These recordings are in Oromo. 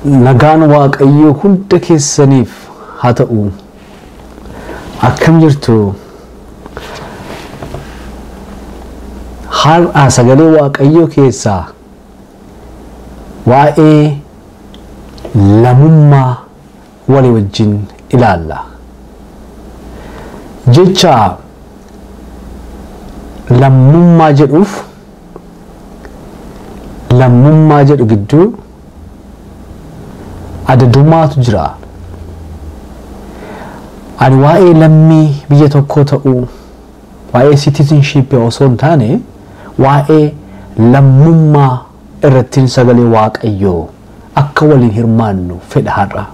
nagaan waaqayyoo hunda keessaniif haa ta'u. Akkam jirtu? Har'a sagalee waaqayyoo keessaa waa'ee lammummaa walii wajjin ilaalla. Jecha lammummaa jedhuuf lammummaa jedhu gidduu adadummaatu jira. Ani waa'ee lammii biyya tokkoo ta'uu, waa'ee citizenship osoo hin taane waa'ee lammummaa irratti sagalee waaqayyoo akka waliin hirmaannu fedha har'a.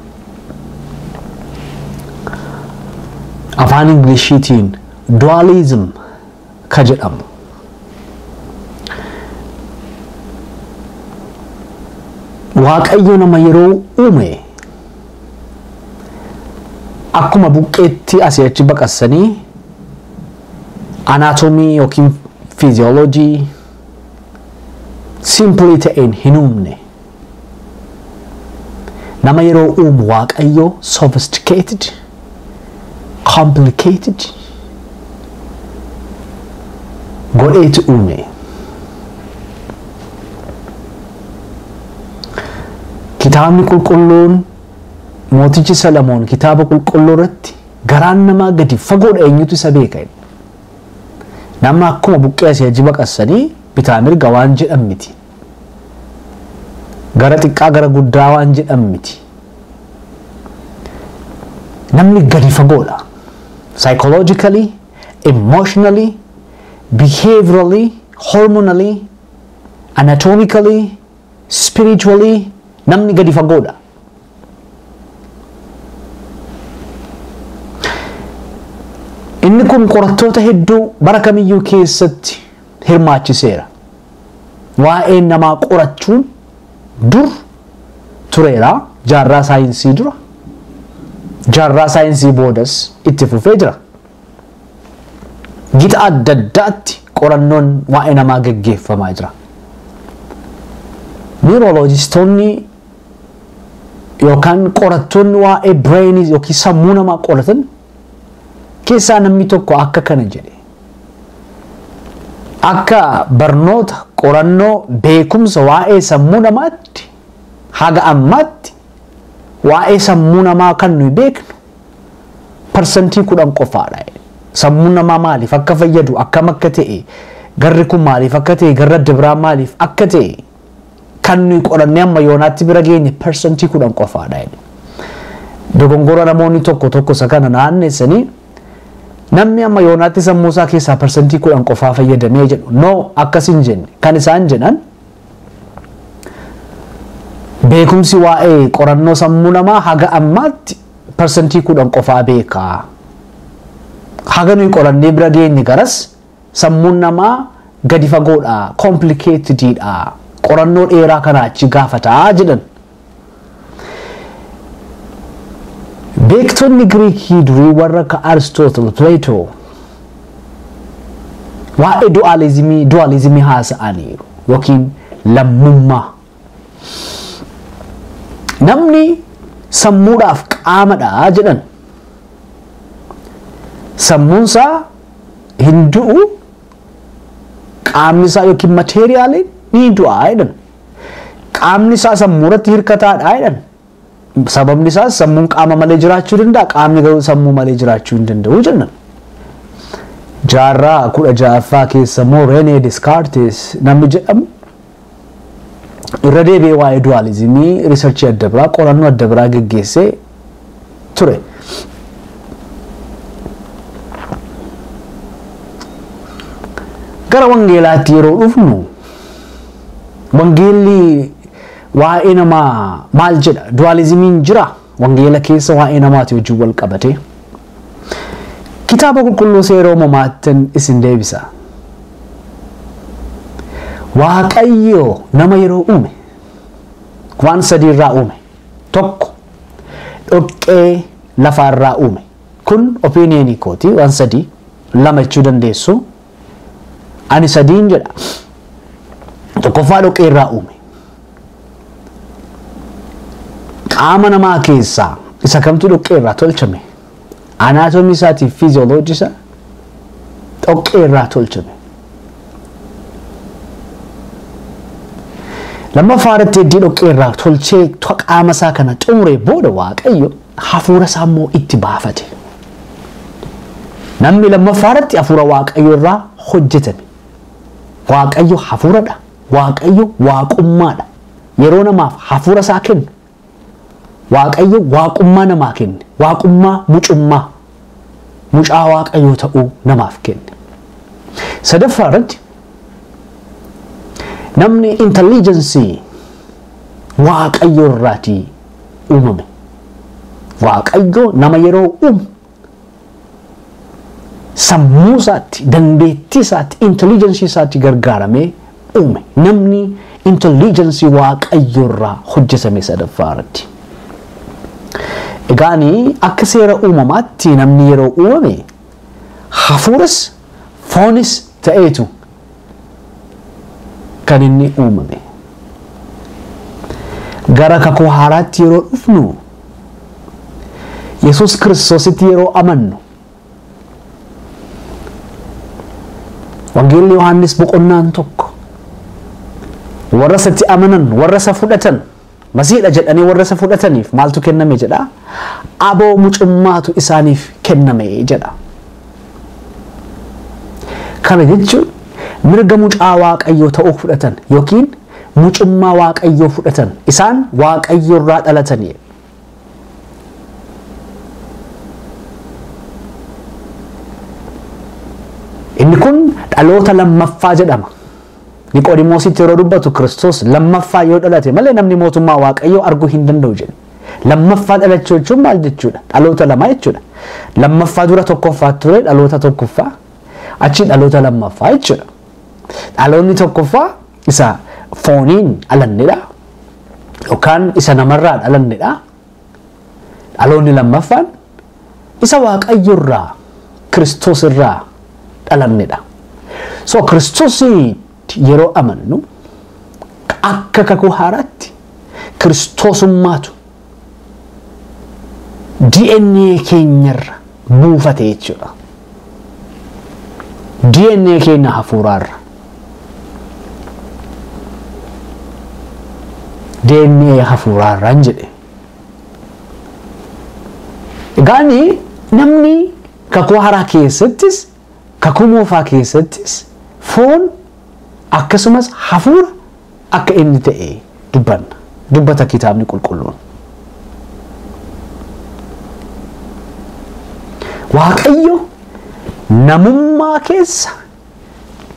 Afaan Ingiliishiitiin dualism ka jedhamu. Waaqayyo nama yeroo uume akkuma buqqeetti asii achi baqassanii anaatomii yookiin physiology simply ta'een hin uumne. Nama yeroo uumu waaqayyo sophisticated, complicated godheetu uume. Kitaabni qulqulluun mootichi Salamoon kitaaba qulqulluu irratti garaan namaa gadi fagoodha eenyutu isa beeka. Nama akkuma buqqee asii achi baqassanii bitaa mirga waan jedhan miti. Gara xiqqaa gara guddaa waan jedhan miti. Namni gadi fagoodha. Psychologically, emotionally, behaviorally, hormonally, anatomically, spiritually, namni gadi fagoodha. Inni kun qorattoota hedduu bara kamiyyuu keessatti hirmaachiseera. Waa'ee namaa qorachuun dur tureera, jaarraa saayinsii dura. Jaarraa saayinsii boodas itti fufee jira. Gita adda addaatti qorannoon waa'ee namaa gaggeeffamaa jira. Neurologistoonni yookaan qorattoonni waa'ee brainii yookiin sammuu namaa qoratan keessaa namni tokko akka kana jedhe. Akka barnoota qorannoo beekumsa waa'ee sammuu namaatti haga ammaatti waa'ee sammuu namaa kan nuyi beeknu parsantii 10 qofaadha. Sammuu namaa maaliif akka fayyadu akkam akka ta'e garri kun maaliif akka ta'e garra adda biraa maaliif akka ta'e kan nuyi qorannee amma yoonaatti bira geenye parsantii 10 qofaadha. Dogongora namoonni tokko isa kana naannessanii namni amma yoonaatti sammuu isaa keessaa parsantii 10 qofaa fayyadamee jedhu no akkasin jenne. Kan isaan jedhan beekumsi waa'ee qorannoo sammuu namaa haga ammaatti parsantii 10 qofaa beekaa. Haga nuyi qorannee bira geenye garas sammuun namaa gadi fagoodha, complicatedidha, qorannoo dheeraa kana achi gaafataa jedhan. Beektonni Giriikii durii warra akka Aristotle, Plato waa'ee dualizimii haasa'aniiru yookiin lammummaa. Namni sammuudhaaf qaamadha jedhan. Sammuunsaa hin du'u, qaamni isaa yookiin materiyaaliin ni du'a jedhan. Qaamni isaa sammuurratti hirkataadha jedhan. Sababni isaas sammuun qaama malee jiraachuu danda'a, qaamni garuu sammuu malee jiraachuu hin danda'u jennan. Jaarraa 16ffaa keessa immoo René Descartes namni jedhamu irra deebi'ee waa'ee dualizimii riisarchii adda biraa qorannoo adda biraa geggeessee ture. Gara wangeelaatti yeroo dhufnu wangeelli waa'ee namaa maal jedha? Dualizimiin jira wangeela keessa waa'ee namaati wajjin wal qabate. Kitaaba qulqulluu seera uumamaattin isin deebisa. Waaqayyo nama yeroo uume waan sadii irraa uume. Tokko dhoqqee lafaarraa uume. Kun opinionii kooti waan sadii lama jechuu dandeessu. Ani sadiin jedha. Tokkoffaa dhoqqee irraa uume. qaama namaa keessaa isa kamtu dhoqqee irraa tolchame? Anatoomii isaatii fi fiiziyooloojii isaa dhoqqee irraa tolchame. Lammaffaa irratti heddii dhoqqee irraa tolchee qaama isaa kana xumuree booda Waaqayyo hafuura isaa immoo itti baafate. Namni lammaffaa irratti hafuura Waaqayyo irraa hojjetame. Waaqayyo hafuuradha. Waaqayyo waaqummaadha. Yeroo namaaf hafuura isaa kennu Waaqayyo waaqummaa namaa kenne. Waaqummaa mucummaa. Mucaa Waaqayyo ta'uu namaaf kenne. Sadaffaa irratti namni intelligence Waaqayyo irraatii uumame. Waaqayyo nama yeroo uumu sammuu isaatti, dandeettii isaatti, intelligence isaatti gargaaramee uume. Namni intelligence Waaqayyo irraa hojjetame sadaffaa irratti. Egaani akka seera uumamaatti namni yeroo uumame hafuuras foonis ta'eetu kan inni uumame. Gara kakuu haaraatti yeroo dhufnu Yesuus Kiristoositti yeroo amannu Wangeelli Yohaannis boqonnaan tokko warra isatti amanan warra isa fudhatan Masiidha jedhanii warra isa fudhataniif maaltu kenname jedha? Aboo mucummaatu isaaniif kenname jedha. Kana jechuun mirga mucaa Waaqayyoo ta'uu fudhatan yookiin mucummaa Waaqayyoo fudhatan isaan Waaqayyo irraa dhalatanii. Inni kun dhaloota lammaffaa jedhama. Niqoodimoositti yeroo dubbatu Kiristoos lammaffaa yoo dhalate malee namni mootummaa Waaqayyoo arguu hin danda'u jedhe. Lammaffaa dhalachuu jechuun maal jechuudha? Dhaloota lama jechuudha. Lammaffaa dura tokkoffaa ture dhaloota tokkoffaa achi dhaloota lammaffaa jechuudha. Dhaloonni tokkoffaa isa fooniin dhalannedha yookaan isa namarraa dhalannedha. Dhaloonni lammaffaan isa Waaqayyo irraa Kiristoos irraa dhalannedha. So Kiristoos yeroo amannu akka kakuu haaraatti Kiristoosummaatu DNA keenyarra buufate jechuudha. DNA keenya hafuuraarra. DNA hafuuraarraan jedhe. Egaani namni kakuu haaraa keessattis kakuu moofaa keessattis foon akkasumas hafuura akka inni ta'e dubbata kitaabni qulqulluun. Waaqayyo namummaa keessa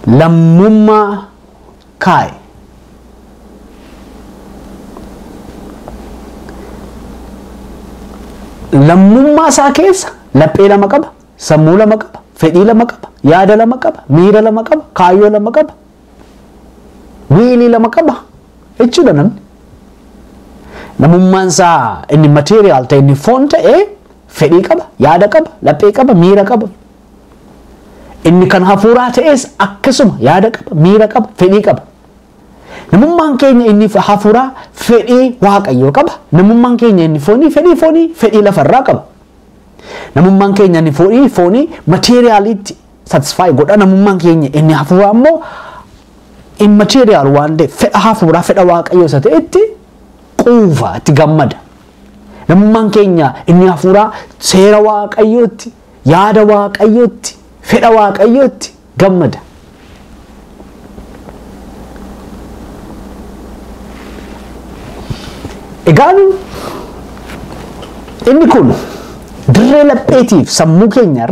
lammummaa kaa'e. Lammummaa isaa keessa laphee lama qaba, sammuu lama qaba, fedhii lama qaba, yaada lama qaba, miira lama qaba, kaayyoo lama qaba. Wiilii lama qaba jechuudha namni. Namummaan isaa inni material ta'e inni foon ta'e fedhii qaba, yaada qaba, laphee qaba, miira qaba. Inni kan hafuuraa ta'es akkasuma yaada qaba, miira qaba, fedhii qaba. Namummaan keenya inni hafuuraa fedhii Waaqayyoo qaba. Namummaan keenya inni foonii fedhii lafarraa qaba. Namummaan keenya inni foonii materialitti satisfy godha. Namummaan keenya inni hafuuraa immoo immaterial waan ta'eef fedha hafuuraa fedha Waaqayyoo isa ta'etti quufa itti gammada. Namummaan keenya inni hafuuraa seera Waaqayyootti, yaada Waaqayyootti, fedha Waaqayyootti gammada. Egaan inni kun dirree lapheetiif sammuu keenya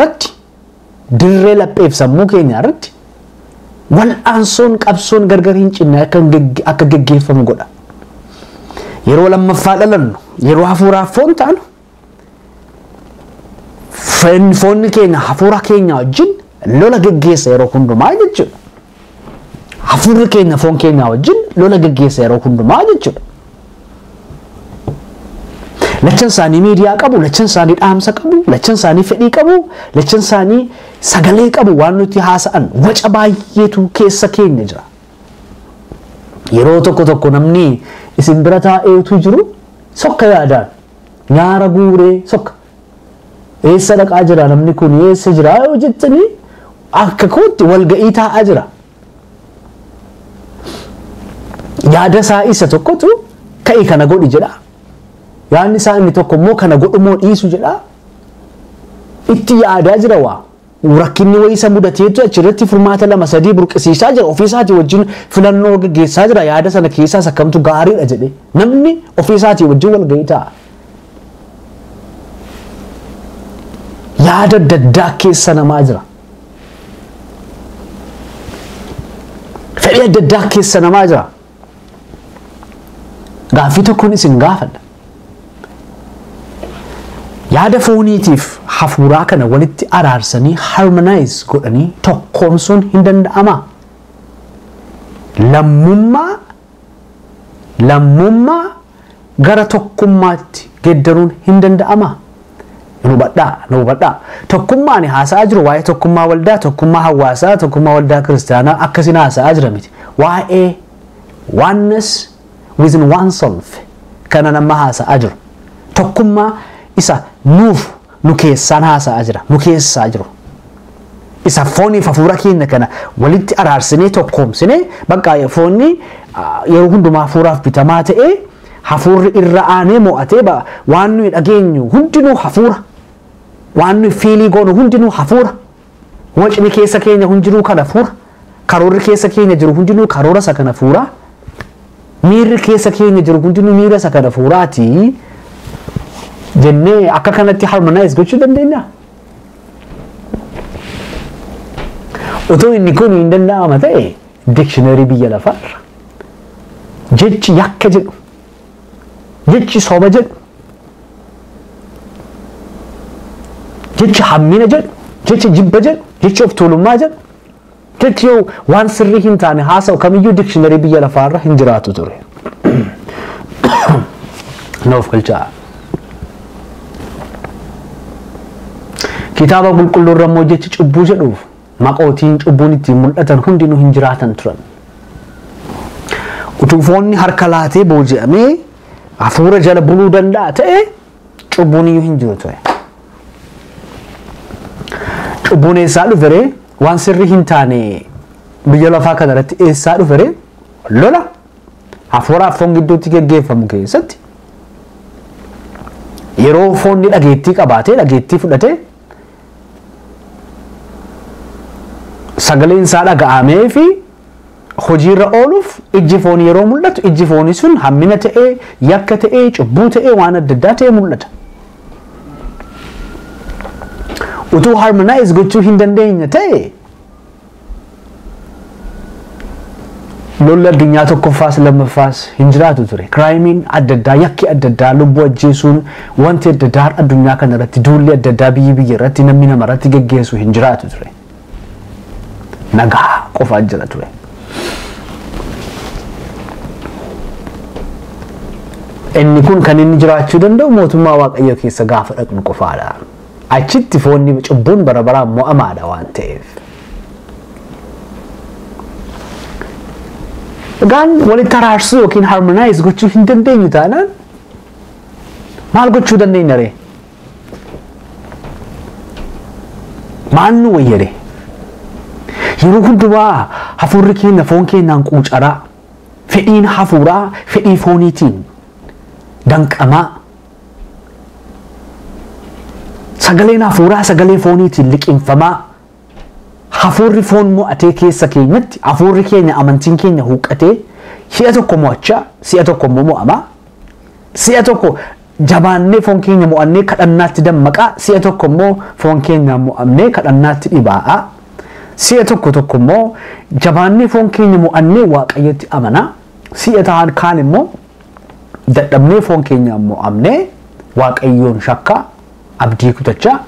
irratti wal'aansoon qabsoon gargar hin cinne akka geggeeffamu godha. Yeroo lammaffaa dhalannu yeroo hafuuraaf foon taanu foonni keenya hafuura keenya wajjin lola geggeessa yeroo hundumaa jechuudha. Hafuurri keenya foon keenya wajjin lola geggeessa yeroo hundumaa jechuudha. Lachan isaanii miidiyaa qabu, lachan isaanii dhaamsa qabu, lachan isaanii fedhii qabu, lachan isaanii sagalee qabu waan nuti haasa'an waca baay'eetu keessa keenya jira. Yeroo tokko namni isin bira taa'eetu jiru sokka yaadaan nyaara guuree sokka eessa dhaqaa jira namni kun eessa jira yoo jettanii akka kootti walga'ii taa'aa jira. Yaada isaa isa tokkotu ka'e kana godhi jedha. Yaadni isaa inni tokko immoo kana godhu moo dhiisu jedha. Itti yaadaa jira waa. Rakkinni wayii isa mudateetu achirratti furmaata lama sadii burqisiisaa jira. Ofiisaatii wajjin filannoo gaggeessaa jira. Yaada sana keessaas akkamtu gaariidha jedhee namni ofiisaatii wajjin walga'ii ta'a. Yaada adda addaa keessa namaa jira. Fedhii adda addaa keessa namaa jira. Gaaffii tokkoon isin gaafadha. Yaada fooniitiif hafuuraa kana walitti araarsanii harmonize godhanii tokkoomsuun hin danda'ama. Lammummaa gara tokkummaatti geeddaruun hin danda'ama. Nu hubadhaa. Tokkummaan haasa'aa jiru waa'ee tokkummaa waldaa, tokkummaa hawaasaa, tokkummaa waldaa kiristaanaa akkasiin haasa'aa jira miti. Waa'ee oneness within oneself kana nama haasa'aa jiru. Tokkummaa isa nu keessaan haasa'aa jira. Nu keessaa jiru. Isa fooniif hafuura keenya kana walitti araarsinee tokkoomsinee bakka foonni yeroo hundumaa hafuuraaf bitamaa ta'ee hafuurri irra aanee mo'atee waan nuyi dhageenyu hundinuu hafuura. Waan nuyi fiilii goonu hundinuu hafuura. Wacni keessa keenya hundinuu kan hafuura. Karoorri keessa keenya jiru hundinuu karoora isa kan hafuuraa. Miirri keessa keenya jiru hundinuu miira isa kan hafuuraati. Jennee akka kanatti harmonize gochuu dandeenya. Otoo inni kun hin danda'ama ta'e dictionary biyya lafaarra jechi yakka jedhu, jechi soba jedhu, jechi hammina jedhu, jechi jibba jedhu, jechi of tuulummaa jedhu, jechi waan sirrii hin taane haasa'u kamiyyuu dictionary biyya lafaarra hin jiraatu ture. Noof galchaa. Kitaaba qulqulluurra immoo jechi cubbuu jedhuuf maqootiin cubbuun ittiin mul'atan hundinuu hin jiraatan turan. Utuu foonni harka laatee booji'amee hafuura jala buluu danda'a ta'e cubbuun iyyuu hin jiru ture. Cubbuun eessaa dhufere waan sirrii hin taane biyya lafaa kanarratti eessaa dhufere lola hafuuraaf foon gidduutti geggeeffamu keessatti yeroo foonni dhageettii qabaatee dhageettii fudhatee sagaleen isaa dhaga'amee fi hojiirra ooluuf ijji foonii yeroo mul'atu ijji foonii sun hammina ta'ee yakka ta'ee cubbuu ta'ee waan adda addaa ta'ee mul'ata. Utuu harmonize gochuu hin dandeenye ta'e lolli addunyaa tokkoffaas lammaffaas hin jiraatu ture. Kiraayimiin adda addaa yakki adda addaa lubbuu ajjeesuun wanti adda addaa addunyaa kanarratti duulli adda addaa biyya irratti namni namarratti geggeessu hin jiraatu ture. Nagaa qofaa jira ture. Inni kun kan inni jiraachuu danda'u mootummaa Waaqayyoo keessa gaafa dhaqnu qofaadha. Achitti foonni cubbuun bara baraan mo'amaadha waan ta'eef. Egaan walitti araarsuu yookiin harmonize gochuu hin dandeenyu taanaan maal gochuu dandeenya ree? Maal nu wayyade? Yeroo hundumaa hafuurri keenya foon keenyaan quucaraa, fedhiin hafuuraa fedhii fooniitiin danqamaa, sagaleen hafuuraa sagalee fooniitiin liqinfamaa, hafuurri foon mo'atee keessa keenyatti hafuurri keenya amantiin keenya huqqatee si'a tokko mo'achaa si'a tokko immoo mo'amaa, si'a tokko jabaannee foon keenya mo'annee kadhannaatti dammaqaa, si'a tokko immoo foon keenya mo'amnee kadhannaatti dhibaa'aa. Si'a tokko immoo jabaannee foon keenya mo'annee Waaqayyotti amanaa, si'a ta'an kaan immoo dadhabnee foon keenya mo'amnee Waaqayyoon shakkaa abdii kutachaa.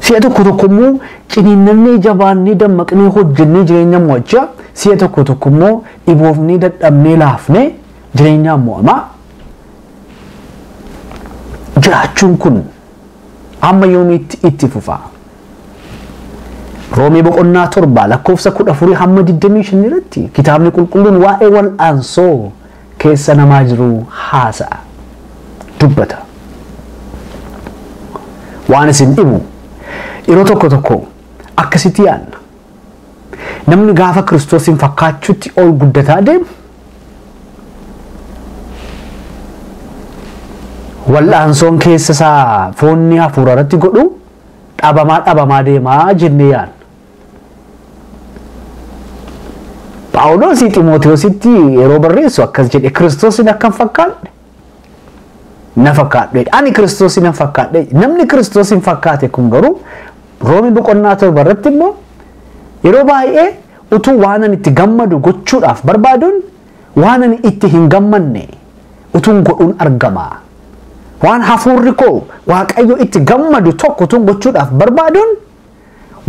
Si'a tokko immoo ciniinnannee jabaannee dammaqnee hojjennee jireenya mo'achaa, si'a tokko immoo dhiboofnee dadhabnee laafnee jireenya mo'amaa. Jiraachuun kun amma yoomiitti itti fufaa? Roomee boqonnaa 7 lakkoofsa 14 hamma 25 irratti kitaabni qulqulluun waa'ee wal'aansoo keessa namaa jiru haasa'a dubbata waan isin dhibu yeroo tokko akkasitti yaadna namni gaafa Kiristoosin fakkaachuutti ol guddataa deemu wal'aansoon keessa isaa foonni hafuura irratti godhu dhabamaa deemaa jennee yaadna. Paawulos Xiimoteewositti yeroo barreessu akkas jedhe Kiristoosin akkam fakkaadhe na fakkaadhe ani Kiristoosin fakkaadhe namni Kiristoosin fakkaate kun garuu Roomii boqonnaa 7 irratti immoo yeroo baay'ee utuu waan ani itti gammadu gochuudhaaf barbaaduun waan ani itti hin gammanne utuun godhuun argama waan hafuurri koo Waaqayyo itti gammadu tokko utuun gochuudhaaf barbaaduun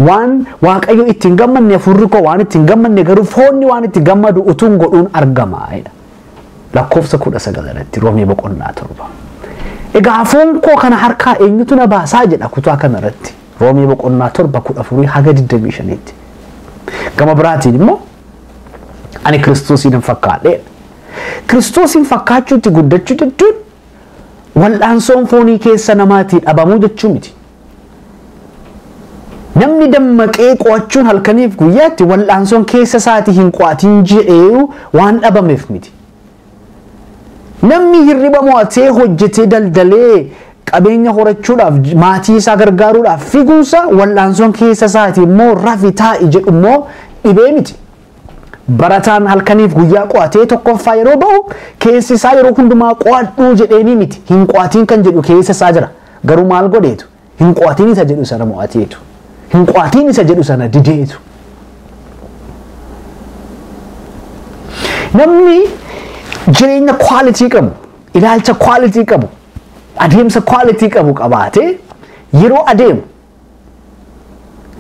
waan Waaqayyo itti hin gammanne hafuurri koo waan itti hin gammanne garuu foonni waan itti gammadu utuun godhuun argama lakkoofsa 19 irratti Roomii boqonnaa 7 egaa hafuun koo kana harkaa eenyutu na baasaa jedha kutaa kana irratti Roomii boqonnaa 7:14 haga 25tti gama biraatiin immoo ani Kiristoosin fakkaadhe Kiristoosin fakkaachuutti guddachuu jechuun wal'aansoon foonii keessa namaatii dhabamuu jechuu miti namni dammaqee qo'achuun halkaniif guyyaatti wal'aansoon keessa isaatii hin qo'atiin jedhee waan dhabameef miti namni hirriba mo'atee hojjetee daldalee qabeenya horachuudhaaf maatii isaa gargaaruudhaaf figuunsa wal'aansoon keessa isaatii immoo rafi taa'i jedhu immoo dhibee miti barataan halkaniif guyyaa qo'atee tokkoffaa yeroo ba'u keessi isaa yeroo hundumaa qo'adhuu jedheeni miti hin qo'atiin kan jedhu keessa isaa jira garuu maal godheetu hin qo'atiin isa jedhu sana mo'ateetu hin qo'atiin isa jedhu sana dideetu namni jireenya quality qabu ilaalcha quality qabu adeemsa quality qabu qabaate yeroo adeemu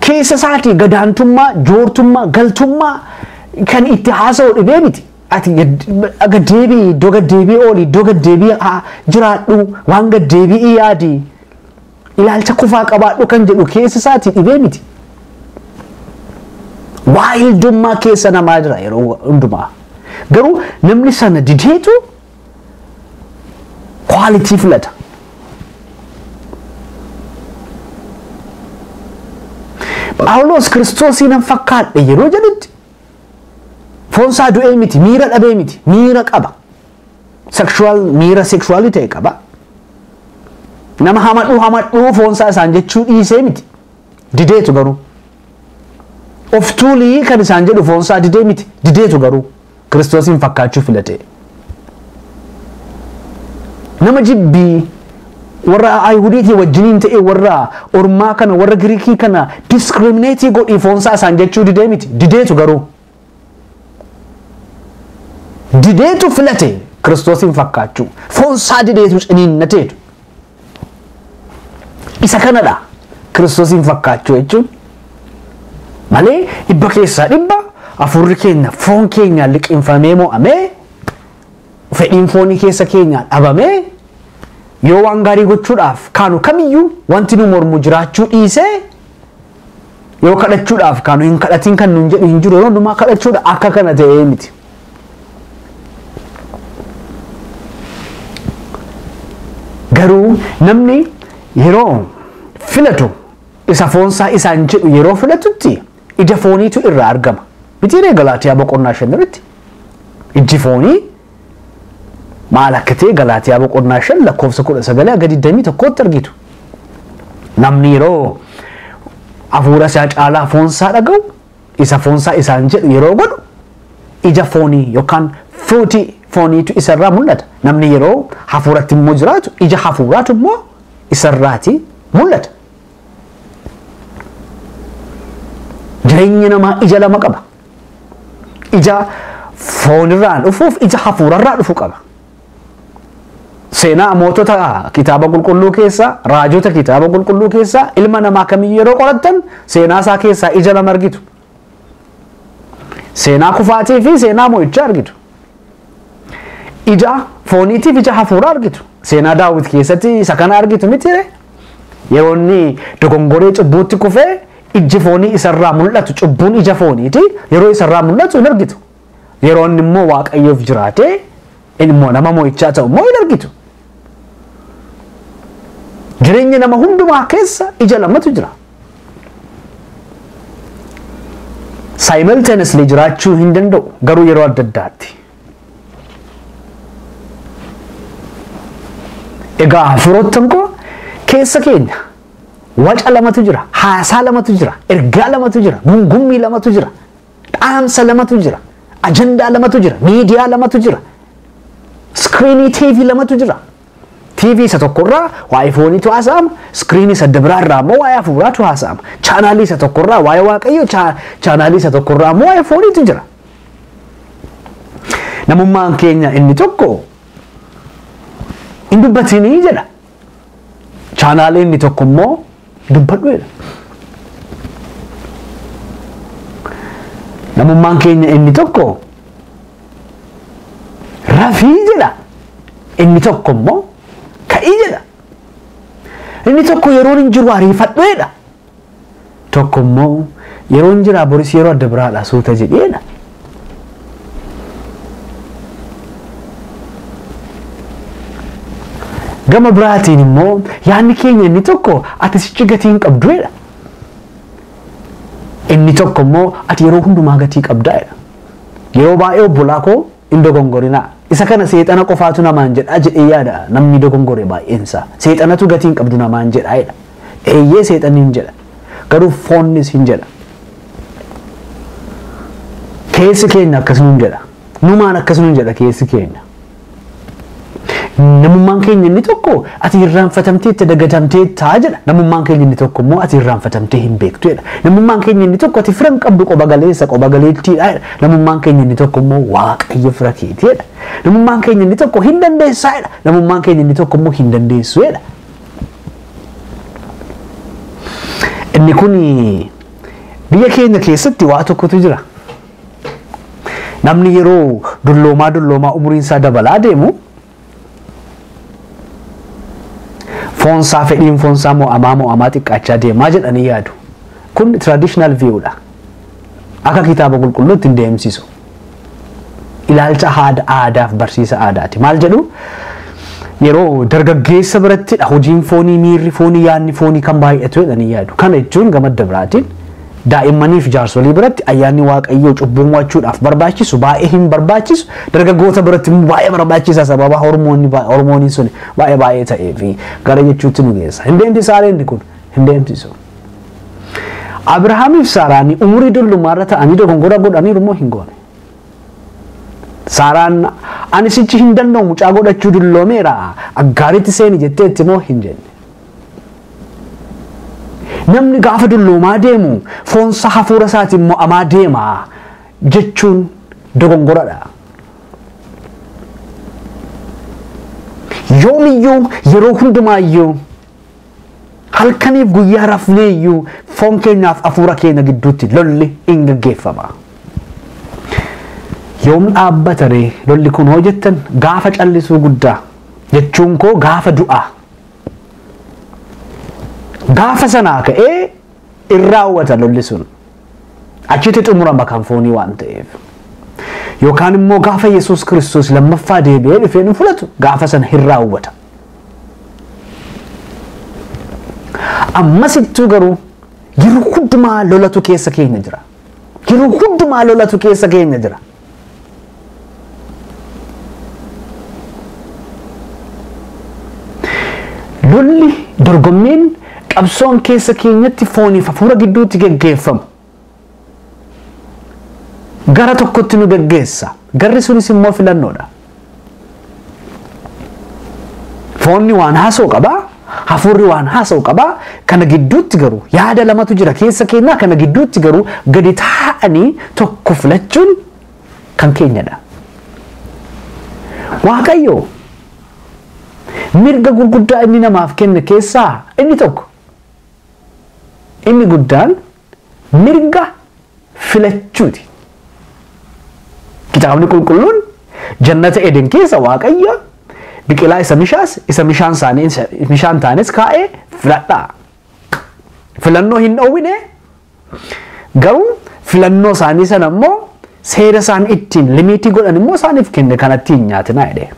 keessa isaatii gadaantummaa joortummaa galtummaa kan itti haasa'u dhibee miti ati gaddeebii iddoo gaddeebii ooli iddoo gaddeebii jiraadhu waan gaddeebii yaadi ilaalcha kufaa qabaadhu kan jedhu keessa isaatii dhibee miti waayildummaa keessa namaa jira yeroo hundumaa garuu namni sana dideetu quality filata Paawulos Kiristoosin fakkaadhe yeroo jedhutti foonsaa du'ee miti miira dhabee miti miira qaba miira sexualii ta'e qaba nama hamadhuu foonsaa isaan jechuu dhiisee miti dideetu garuu of tuulii kan isaan jedhu foonsaa didee miti dideetu garuu Kiristoosin fakkaachuu filate nama jibbii warra Ayhudiitii wajjiniin ta'e warra ormaa kana warra Giriikii kana discriminate godhii foonsaa isaan jechuu didee miti dideetu garuu dideetu filate Kiristoosin fakkaachuu foonsaa dideetu ciniinnateetu isa kanadha Kiristoosin fakkaachuu jechuun malee dhibba keessaa dhibba hafuurri keenya foon keenya liqinfamee mo'amee fedhiin foonii keessa keenya dhabamee yoo waan gaarii gochuudhaaf kaanu kamiyyuu wanti nu mormu jiraachuu dhiisee yoo kadhachuudhaaf kaanu hin kadhatiin kan nuun jedhu hin jiru yeroo hundumaa kadhachuudha akka kana ta'ee miti garuu namni yeroo filatu isa foonsaa isaan jedhu yeroo filatutti ija fooniitu irraa argama mitiiree Galaatiyaa boqonnaa 5 irratti iji foonii maal akka ta'e Galaatiyaa boqonnaa 5 lakkoofsa 19 haga 21tti argitu namni yeroo hafuura isaa caalaa foonsaa dhaga'u isa foonsaa isaan jedhu yeroo godhu ija foonii yookaan fruutii fooniitu isarraa mul'ata namni yeroo hafuuratti immoo jiraatu ija hafuuraatu immoo isarraati mul'ata jireenyi namaa ija lama qaba ija foonirraan dhufuuf ija hafuurarraa dhufu qaba seenaa mootota kitaaba qulqulluu keessa raajota kitaaba qulqulluu keessa ilma namaa kamiyyuu yeroo qorattan seenaa isaa keessaa ija lama argitu seenaa kufaatii fi seenaa mo'ichaa argitu ija fooniitiif ija hafuuraa argitu seenaa Daawit keessatti isa kana argitu mitire yeroo inni dogongoree cubbuutti kufee iji foonii isarraa mul'atu cubbuun ija fooniiti yeroo isarraa mul'atu hin argitu yeroo inni immoo Waaqayyoof jiraatee Inni nama mo'ichaa ta'u immoo hin argitu. Jireenya nama hundumaa keessa ija lamatu jira. Simultaneously jiraachuu hin danda'u garuu yeroo adda addaatti. Egaa firoottan koo keessa keenya waca lamatu jira, haasaa lamatu jira, ergaa lamatu jira, gungummii lamatu jira, dhaamsa lamatu jira, ajandaa lamatu jira, miidiyaa lamatu jira, screenii TV lamatu jira. TV isa tokkorraa waa'ee fooniitu haasa'ama, screenii isa biraarraa immoo waa'ee hafuuraatu haasa'ama. Chaanaalii isa tokkorraa waa'ee waaqayyo, chaanaalii isa tokkorraa immoo waa'ee fooniitu jira. Namummaan keenya inni tokko hin dubbatinii jedha. Chaanaalii inni tokko immoo dubbadhu jedha. Namummaan keenya inni tokko rafii jedha. Inni tokko immoo ka'ii jedha. Inni tokko yeroon hin jiru ariifadhu jedha. Tokko immoo yeroon jira boris yeroo adda biraadha suuta jedheedha. Gama biraatiin immoo yaadni keenya inni tokko ati sichi gatii hin qabdu jedha. Inni tokko immoo ati yeroo hundumaa gatii qabdaa jedha. Yeroo baay'ee obbolaa koo hin dogongorinaa. Isa kana seexana qofaatu namaan jedha jedhee yaada namni dogongore baay'eensaa. Seexanatu gatii hin qabdu namaan jedha jedha. Eeyyee seexanni hin jedha. Garuu foonnis hin jedha. Keessi keenya akkasuma hin jedha. Numaan akkasuma hin jedha keessi keenya. Namummaan keenya inni tokko ati irraanfatamtee itti dagatamtee ta'a jedha. Namummaan keenya inni tokko immoo ati irraanfatamtee hin beektu jedha. Namummaan keenya inni tokko ati fira hin qabdu qoba galeessa qoba galeettiidha jedha. Namummaan keenya inni tokko immoo waaqayyo fira keetii jedha. Namummaan keenya inni tokko hin dandeessaa jedha. Namummaan keenya inni tokko immoo hin dandeessu jedha. Inni kun biyya keenya keessatti waa tokkotu jira. Namni yeroo dulloomaa umuriin isaa dabalaa deemu foonsaa fedhiin foonsaa mo'amaa xiqqaachaa deemaa jedhanii yaadu. Kun traditional view dha. Akka kitaaba qulqulluutti hin deemsisu. Ilaalcha aadaaf barsiisa aadaati. Maal jedhu yeroo dargaggeessa birattidha hojiin foonii, miirri foonii, yaadni foonii kan baay'atu jedhanii yaadu. Kana jechuun gama adda biraatiin daa'immaniif jaarsolii biratti ayyaanni waaqayyoo cubbuu mo'achuudhaaf barbaachisu baay'ee hin barbaachisu. Dargaggoota biratti baay'ee barbaachisa sababa hormooniin sun baay'ee ta'eefi gara jechuutti nu geessa. Hin deemsisaale inni kun hin deemsisu. Abrahaamiif Saaraan umurii dullummaarra ta'anii dogongora godhaniiru immoo hin goone. Saaraan ani sichi hin danda'u mucaa godhachuu dulloomeera aggaaritti seeni jetteetti immoo hin jenne. Namni gaafa dulloomaa deemu foonsa hafuura isaatiin mo'amaa deema jechuun dogongoradha. Yoomiyyuu yeroo hundumaayyuu halkaniif guyyaa rafneeyyuu foon keenyaaf hafuura keenya gidduutti lolli hin gaggeeffama. Yoom dhaabbatare lolli kun hoo jettan gaafa callisuu guddaa jechuun koo gaafa du'aa. Gaafa sanaa ka'ee irraa hawwata lolli sun. Achitti xumurama kan foonii waan ta'eef. Yookaan immoo gaafa Yesuus Kiristoos lammaffaa deebi'ee dhufee nu fudhatu gaafa sana irraa hawwata. Ammasittuu garuu yeroo hundumaa lolatu keessa keenya jira. Yeroo hundumaa lolatu keessa keenya jira. Lolli dorgommiin qabsoon keessa keenyatti fooniif hafuura gidduutti geggeeffamu. Gara tokkotti nu geggeessa. Garri sunis immoo filannoodha. Foonni waan haasa'u qabaa, hafuurri waan haasa'u qabaa. Kana gidduutti garuu yaada lamatu jira keessa keenyaa. Kana gidduutti garuu gadi taa'anii tokko filachuun kan keenyadha. Waaqayyo mirga gurguddaa inni namaaf kenne keessaa inni tokko. Inni guddaan mirga filachuuti. Kitaabni qulqulluun jannata Eden keessa Waaqayyo biqilaa isa bishaan taanes kaa'ee filadhaa. Filannoo hin dhoowwine garuu filannoo isaanii sana immoo seera isaan ittiin limitii godhan immoo isaaniif kenne kanatti hin nyaatinaa jedhe.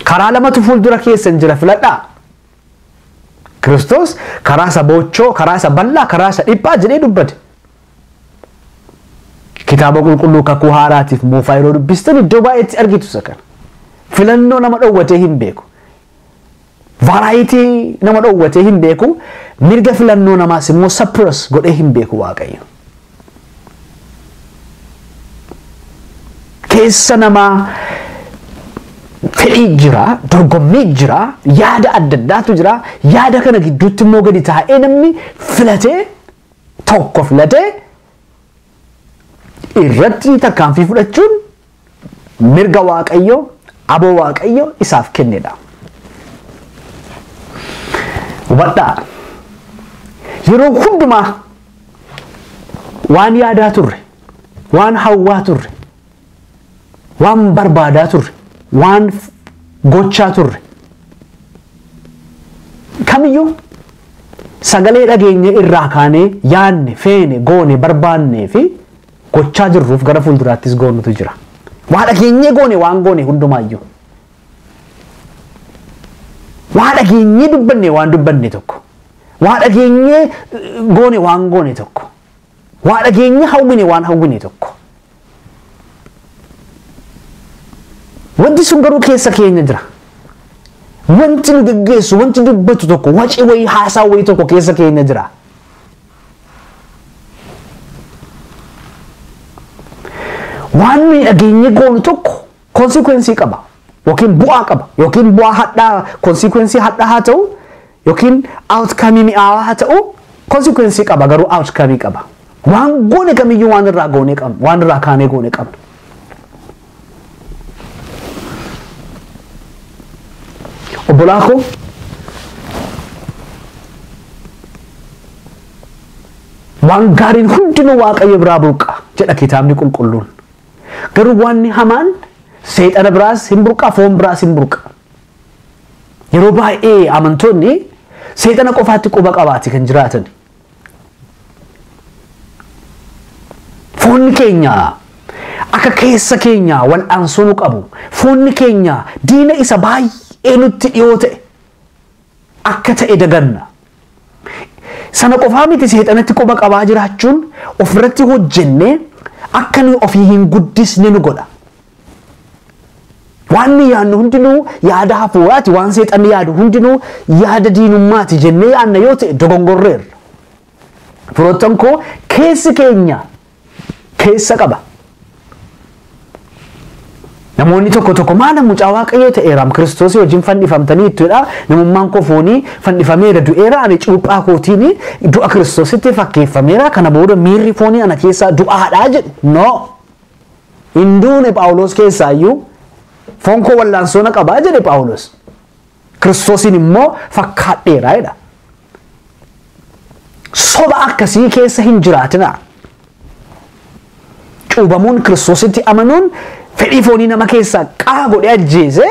Karaa lamatu fuuldura keessan jira filadhaa. Kiristoos karaa isa boochoo, karaa isa bal'aa, karaa isa dhiphaa jedhee dubbate. Kitaaba qulqulluu kakuu haaraatiif moofaa yeroo dubbistan iddoo baay'eetti argitu isa kana. Filannoo nama dhowwatee hin beeku. Varaayitii nama dhowwatee hin beeku. Mirga filannoo namaas immoo suppress godhee hin beeku Waaqayyo. Keessa namaa fedhii jira, dorgommii jira, yaada adda addaatu jira. Yaada kana gidduutti immoo gadi taa'ee namni filatee tokko filatee irratti tarkaanfii fudhachuun mirga Waaqayyo, aboo Waaqayyo isaaf kennedha. Hubadhaa. Yeroo hundumaa waan yaadaa turre, waan hawwaa turre, waan barbaadaa turre, waan gochaa turre kamiyyuu sagalee dhageenya irraa kaanee yaanne, feene, goone, barbaannee fi gochaa jirruuf gara fuulduraattis goonutu jira. Waa dhageenyee goone waan goone hundumaayyuu. Waa dhageenyee dubbanne waan dubbanne tokko. Waa dhageenyee goone waan goone tokko. Waa dhageenyee hawwine waan hawwine tokko. Wanti sun garuu keessa keenya jira. Wanti nu geggeessu, wanti dubbatu tokko, wacii wayii haasaa wayii tokko keessa keenya jira. Waan nuyi dhageenyee goonu tokko consequence qaba. Yookiin bu'aa qaba. Yookiin bu'aa hadhaa, consequence hadhaa haa ta'u, yookiin outcome mi'aawaa haa ta'u, consequence qaba garuu outcome qaba. Waan goone kamiyyuu waan irraa goone qabna, waan irraa kaanee goone qabna. Obbolaa koo waan gaariin hundinuu Waaqayyo biraa burqa jedha kitaabni qulqulluun. Garuu waan hamaan seexana biraas hin burqa, foon biraas hin burqa. Yeroo baay'ee amantoonni seexana qofaatti quba qabaati kan jiraatan. Foonni keenya akka keessa keenya wal'aansoo nu qabu. Foonni keenya diina isa baay'ee nutti dhiyoo ta'e akka ta'e daganna. Sana qofaa miti seexanatti quba qabaa jiraachuun ofirratti hojjennee akka nu ofii hin guddisne nu godha. Waan ni yaadnu hundinuu yaada hafuuraati, waan seexanni yaadu hundinuu yaada diinummaati jennee yaadna yoo ta'e dogongorreerra. Firoottan koo keessi keenya keessa qaba. Namoonni tokko tokko maala mucaa Waaqayyoo ta'eera, Kiristoos wajjin fannifamtanii ittudha. Namummaan koo foonii fannifameera, du'eera, ani cuuphaa kootiin du'a Kiristoositti fakkeeffameera. Kana booda miirri foonii ana keessaa du'aadhaa jedhu. No. Hin duune Phaawulos keessaayyuu foon koo wallaansoo na qabaa jedhe Phaawulos. Kiristoosin immoo fakkaadheera jedha. Soba akkasii keessa hin jiraatinaa. Cuubamuun Kiristoositti amanuun fedhii foonii nama keessaa qaa godhee ajjeese,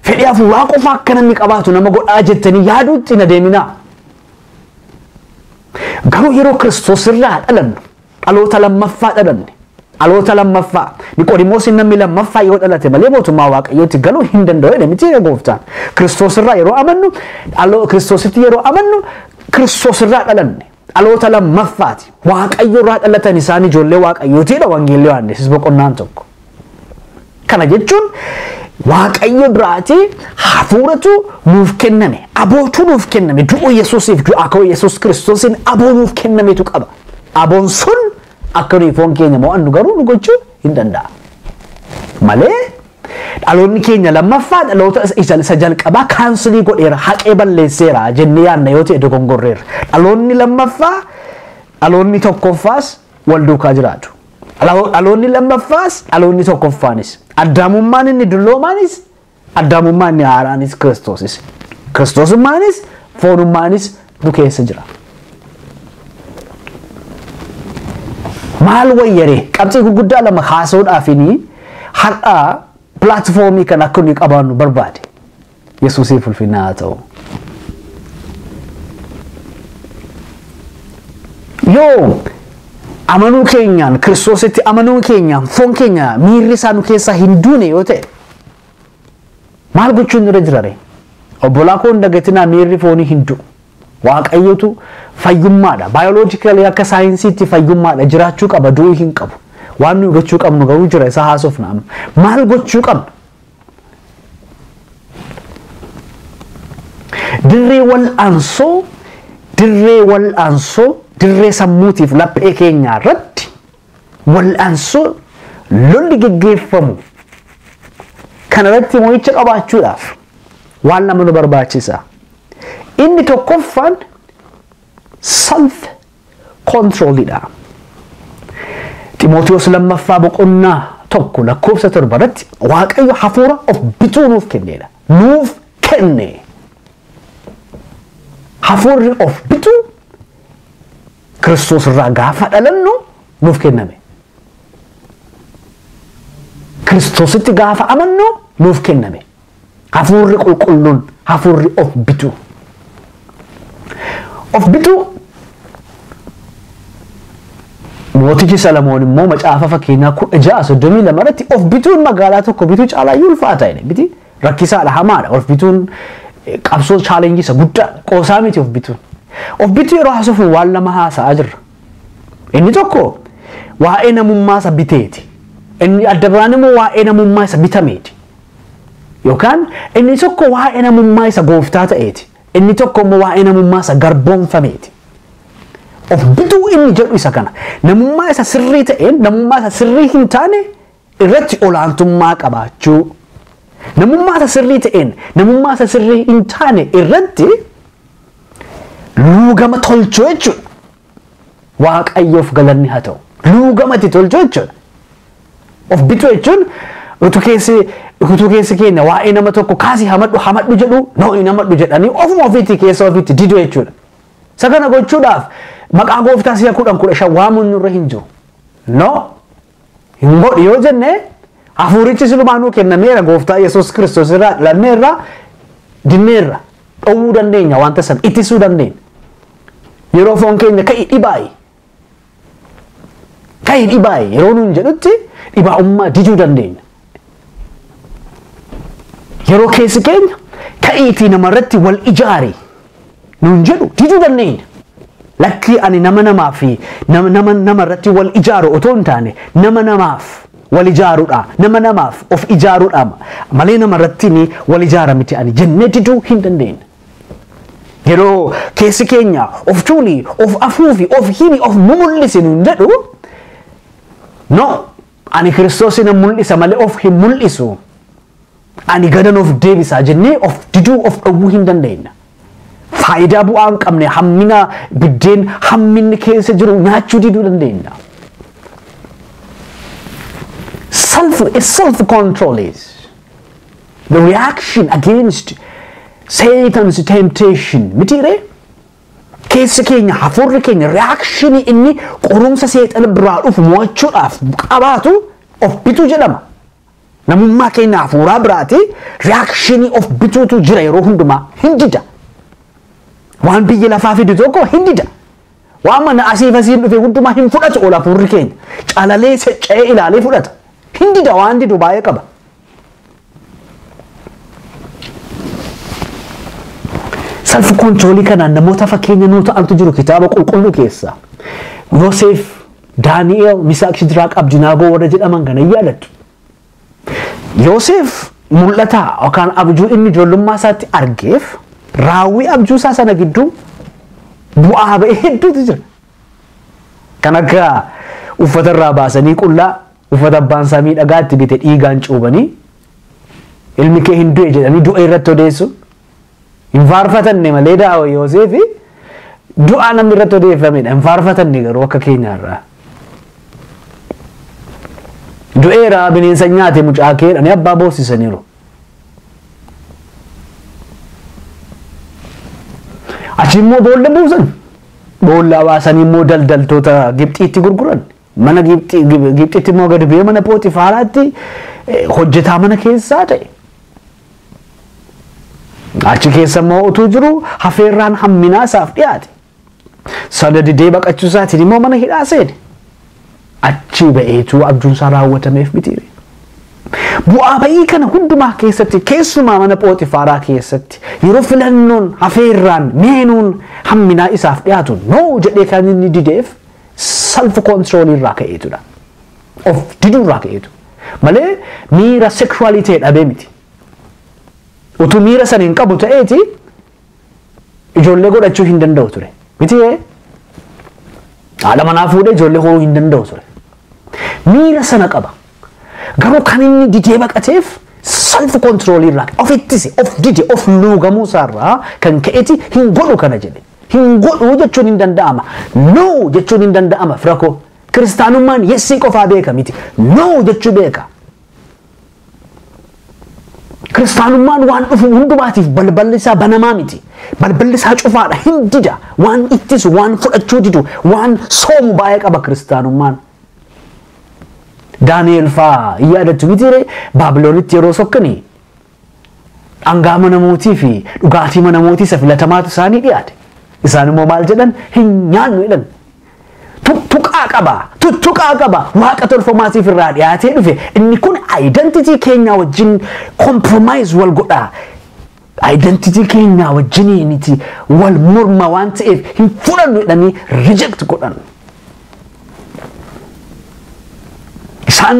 fedhii hafuuraa qofa akka namni qabaatu nama godhaa jettanii yaaduutti hin adeeminaa. Garuu yeroo Kiristoos irraa dhalannu, dhaloota lammaffaa dhalanne, dhaloota lammaffaa, Niqoodimoos namni lammaffaa yoo dhalate malee mootummaa Waaqayyootti galuu hin danda'u jedhe miti gooftaan. Kiristoos irraa yeroo amannu, Kiristoositti yeroo amannu, Kiristoos irraa dhalanne. Dhaloota lammaffaati. Waaqayyo irraa dhalatan isaan ijoollee Waaqayyootiidha wangeelli Yohaannis boqonnaan tokko. Kana jechuun Waaqayyo biraati hafuuratu nuuf kenname, abootu nuuf kenname, du'uu Yesuusiif du'aa ka'uu Yesuus Kiristoosiin aboo nuuf kennametu qaba. Aboon sun akka nuyi foon keenya mo'annu garuu nu gochuu hin danda'a. Malee dhaloonni keenya lammaffaa dhaloota isa jalqabaa kaansilii godheera, haqee balleesseera jennee yaadna yoo ta'e dogongorreera. Dhaloonni lammaffaa, dhaloonni tokkoffaas wal duukaa jiraatu. Dhaloonni lammaffaas, dhaloonni tokkoffaanis. Addaamummaan inni dulloomaanis, addaamummaan inni haaraanis Kiristoosis. Kiristoosimmaanis, foonummaanis nu keessa jira. Maal wayyaree qabxii gurguddaa lama haasa'uudhaafini har'aa pilaatfoomii kan akka nuyi qabaannu barbaade. Yesuusiif ulfinna haa ta'u. Yoo amanuu keenyaan Kiristoositti amanuu keenyaan foon keenya miirri isaa nu keessaa hin duune yoo ta'e maal gochuun nurra jira? Obbolaa koo hin dagatinaa, miirri foonii hin du'u. Waaqayyotu fayyummaadha. Biologically akka saayinsiitti fayyummaadha. Jiraachuu qaba, du'uu hin qabu. Waan nuyi gochuu qabnu garuu jira, isa haasofna. Maal gochuu qabna? Dirree wal'aansoo dirree sammuutiif laphee keenyaa irratti wal'aansoo lolli geggeeffamu kanarratti mo'icha qabaachuudhaaf waan lama nu barbaachisa. Inni tokkoffaan self controlidha. Ximootiyoos lammaffaa boqonnaa 1:7 irratti Waaqayyo hafuura of bituu nuuf kenneedha. Nuuf kenne. Hafuurri of bituu Kiristoos irraa gaafa dhalannu nuuf kenname. Kiristoositti gaafa amannu nuuf kenname. Hafuurri qulqulluun hafuurri of bituu. Of bituu mootichi Salamoon immoo macaafa fakkeenyaa 16:32 irratti of bituun magaalaa tokko bituu caalaayyuu ulfaataa jedhe. Biti rakkisaadha, hamaadha. Of bituun qabsoo challenge isa guddaa qoosaa miti of bituun. Of bituu yeroo haasofnu waan lama haasa'aa jirra. Inni tokko waa'ee namummaa isa biteeti. Inni adda biraan immoo waa'ee namummaa isa bitameeti. Yookaan inni tokko waa'ee namummaa isa gooftaa ta'eeti. Inni tokko immoo waa'ee namummaa isa garboomfameeti. Of bituu inni jedhu isa kana. Namummaa isa sirrii ta'een namummaa isa sirrii hin taane irratti olaantummaa qabaachuu. Namummaa isa sirrii ta'een namummaa isa sirrii hin taane irratti luugama tolchuu jechuudha. Waaqayyoof galanni haa ta'u. Luugamatti tolchuu jechuudha. Of bituu jechuun utuu keessi keenya waa'ee nama tokko kaasii hamadhu jedhu noo'i namadhu jedhanii ofuma ofiitti keessa ofiitti diduu jechuudha. Isa kana gochuudhaaf maqaa gooftaa si'a 10 waamuun nurra hin jiru. No. Hin godhu yoo jenne hafuurichi silumaanuu kennameera gooftaa Yesuus Kiristoos irraa dhalanneerra dinneerra dhowwuu dandeenya wanta san ittisuu dandeenya. Yeroo foon keenya ka'ii dhibaayi yeroo nuun jedhutti dhibaa'ummaa diduu dandeenya. Yeroo keessi keenya ka'iitii namarratti wal ijaari nuun jedhu diduu dandeenya. Lakkii ani nama fi namarratti wal ijaaru otoo hin taane nama namaaf wal ijaaruudha. Nama namaaf of ijaaruudha malee namarratti ni wal ijaara miti ani jennee diduu hin dandeenya. Yeroo keessi keenya of tuulii, of afuufi, of himi, of mul'isi nuun jedhu no, ani Kiristoosin mul'isa malee of hin mul'isu. Ani gadan of deebisa jennee of diduu of dhowwuu hin dandeenya. Faayidaa bu'aa hin qabne hammina biddeen hamminni keessa jiru nyaachuu diduu dandeenya. Self-control is the reaction against Satan's temptation. Mitire? Keessi keenya hafuurri keenya reaction inni qorumsa seexana biraa dhufu mo'achuudhaaf qabaatu of bituu jedhama. Namummaa keenya hafuuraa biraati reaction of bituutu jira yeroo hundumaa hin dida. Waan biyya lafaa fidu tokko hin dida. Waan mana asiif asiin dhufe hundumaa hin fudhatu ola hafuurri keenya. Calalee secca'ee ilaalee fudhata. Hin dida waan didu baay'ee qaba. Self control kana namoota fakkeenya nuu ta'antu jiru kitaaba qulqulluu keessa. Yoosef, Daani'eel, Misaaq, Shidraaq, Abdinaagoo warra jedhaman kana yaadattu. Yoosef mul'ata yookaan abjuu inni ijoollummaa isaatti argeef raawwii abjuu isaa sana gidduu bu'aa ba'ee hedduutu jira. Kan akka uffata irraa baasanii qullaa uffata abbaan isaa miidhagaatti bite dhiigaan cuubanii ilmi kee hin du'e jedhanii du'a irratti odeessu. Hin faarfatanne malee daawo Yoosefi du'a namni irratti odeeffamedha. Hin faarfatanne garuu akka keenyaarraa. Du'eera bineensa nyaate mucaa keedhanii abbaa boosisaniiru. Achi immoo boolla buusan. Boolla baasanii immoo daldaltoota Gibxiitti gurguran. Mana Gibxiitti immoo gadi bu'ee mana Pooxifaaraatti hojjetaa mana keessaa ta'e. Achi keessa immoo utuu jiru hafeerraan hamminaa isaaf dhiyaate. Sana didee baqachuu isaatiin immoo mana hidhaa seene. achi ba'eetu abjuun isaa raawwatameef miti. Bu'aa ba'ii kana hundumaa keessatti keessumaa mana Phooxifaaraa keessatti yeroo filannoon hafeerraan meenuun hamminaa isaaf dhiyaatu no jedhee kan inni dideef self control irraa ka'eetudha. Of diduu irraa ka'eetu malee miira sexuality dhabee miti. Utuu miira sana hin qabu ta'eeti ijoollee godhachuu hin danda'u ture. Miti haadha manaa fuudhee ijoollee horuu hin danda'u ture. Miira sana qaba. Garuu kan inni didee baqateef self control irraa of ittise of dide of luugamuu isaarraa kan ka'eeti hin godhu kana jedhe. Hin godhu jechuun hin danda'ama. No jechuun hin danda'ama firakoo. Kiristaanummaan yessii qofaa beeka miti. No jechuu beeka. Kiristaanummaan waan dhufu hundumaatiif balballi isaa banamaa miti. Balballi isaa cufaadha. Hin dida. Waan ittisu, waan fudhachuu didu, waan soomu baay'ee qaba kiristaanummaan. Daani'eel faa yaadatu mitiire Baabiloonitti yeroo sokkanii dhangaa mana mootii fi dhugaatii mana mootii isa filatamaatu isaanii dhiyaate. Isaan immoo maal jedhan hin nyaannu jedhan. Tuttuqaa qaba waaqa tolfamaatiif irraa dhiyaatee dhufe inni kun identity keenya wajjin compromise wal godha. Identity keenya wajjiniiniti wal morma waan ta'eef hin fudhannu jedhanii reject godhan. Isaan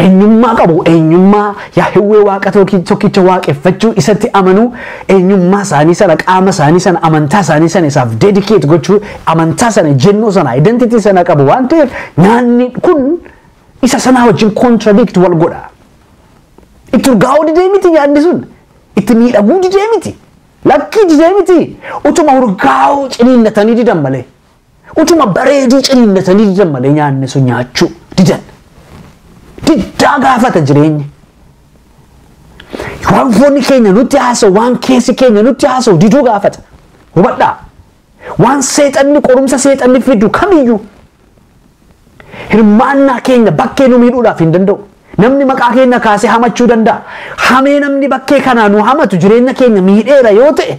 eenyummaa qabu eenyummaa Yaahwee waaqa tokkicha waaqeffachuu isatti amanuu eenyummaa isaanii sana qaama isaanii sana amantaa isaanii sana isaaf dedicate gochuu amantaa sana jennuu sana identity sana qabu waan ta'eef nyaanni kun isa sanaa wajjin contradict wal godha. Itti urgaa'uu didee miti nyaanni sun itti miidhaguu didee miti lakkii didee miti utuma urgaa'uu ciniinnatanii didan malee utuma bareeduu ciniinnatanii didan malee nyaanni sun nyaachuu didan. Diddaa gaafata jireenyi. Waan foonni keenya nutti haasa'u waan keessi keenya nutti haasa'u diduu gaafata. Hubadhaa. Waan seexanni qorumsa seexanni fidu kamiyyuu hirmaannaa keenya bakkee nu miidhuudhaaf hin danda'u. Namni maqaa keenya kaasee hamachuu danda'a. Hamee namni bakkee kanaa nu hamatu jireenya keenya miidheera yoo ta'e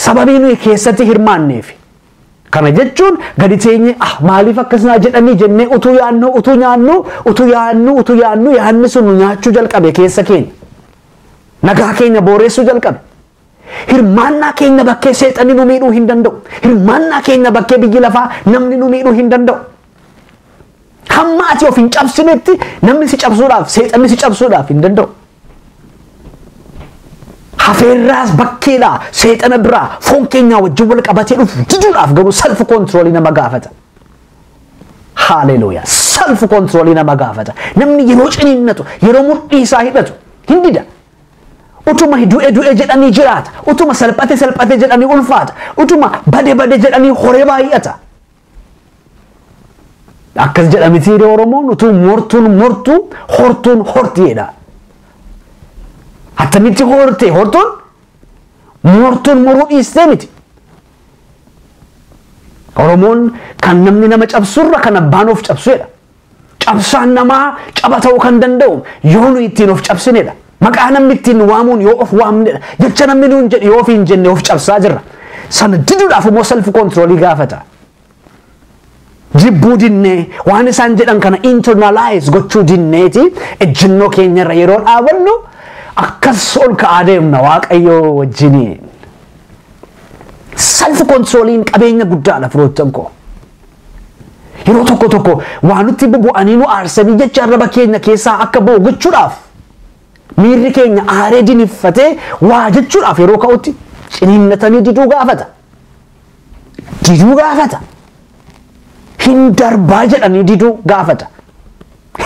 sababii nuyi keessatti hirmaanneef. Kana jechuun gadi teenye maaliif akkasina jedhanii jennee utuu yaannu yaanni sun nyaachuu jalqabe keessa keenya. Nagaa keenya boreessuu jalqabe. Hirmaannaa keenya bakkee seexanni nu miidhuu hin danda'u. Hirmaannaa keenya bakkee biyyi lafaa namni nu miidhuu hin danda'u. Hamma ati of hin cabsinetti namni si cabsuudhaaf seexanni si cabsuudhaaf hin danda'u. Hafeerraas bakkeedha seexana biraa foon keenya wajjin wal qabatee dhufu diduudhaaf garuu self control nama gaafata. Hallelujah. Self control nama gaafata. Namni yeroo ciniinnatu yeroo mudhii isaa hidhatu hin dida. Utuma du'e jedhanii jiraata. Utuma salphate jedhanii ulfaata. Utuma bade jedhanii horee baay'ata. Akkas jedhamiti Oromoon utuu hortuun hortiidha. Attamitti hortuun mortuun muruu dhiistee miti. Oromoon kan namni nama cabsurra kan abbaan of cabsuedha. Cabsaan namaa caba ta'uu kan danda'u yoo nu ittiin of cabsinedha. Maqaa namni ittiin waamuun yoo of waamnedha. Jecha namni nuun jedhe yoo of hin jenne of cabsaa jirra. Sana diduudhaaf immoo self control gaafata. Jibbuu dinnee waan isaan jedhan kana internalize gochuu dinneeti ejjennoo keenyarra yeroo dhaabannu akkas ol ka'aa deemna waaqayyoo wajjiniin. Self controliin qabeenya guddaadha firoottan koo. Yeroo tokko waan nutti bubu'anii nu aarsanii jecha arraba keenya keessaa akka ba'u gochuudhaaf miirri keenya aaree diniiffatee waa jechuudhaaf yeroo ka'utti ciniinnatanii diduu gaafata. Hin darbaa jedhanii diduu gaafata.